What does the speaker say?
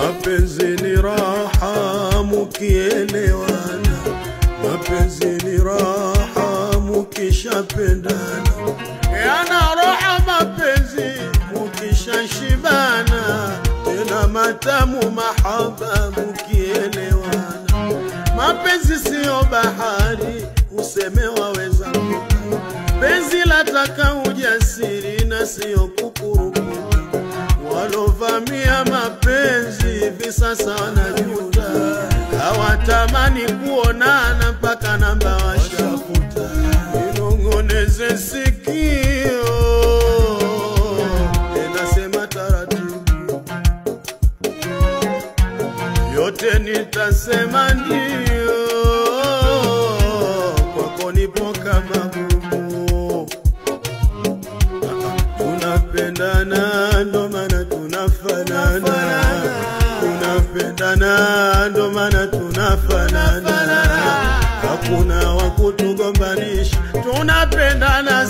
mapenzi ni raha mukielewana, mapenzi ni raha mukishapendana, yana raha mapenzi mukishashibana, tena matamu mahaba mukielewana. Mapenzi sio bahari useme waweza kuta, penzi lataka ujasiri na sio kukurupuka. Walovamia mapenzi hivi sasa wanajuta, hawatamani kuonana mpaka namba washafuta. Ninong'oneze sikio, ninasema taratibu, yote nitasema ndio, kwako nipo kama bubu. Tunapendana ndo maana tunafanana, tunapendana ndo maana tunafanana, hakuna wakutugombanisha. Tunapendana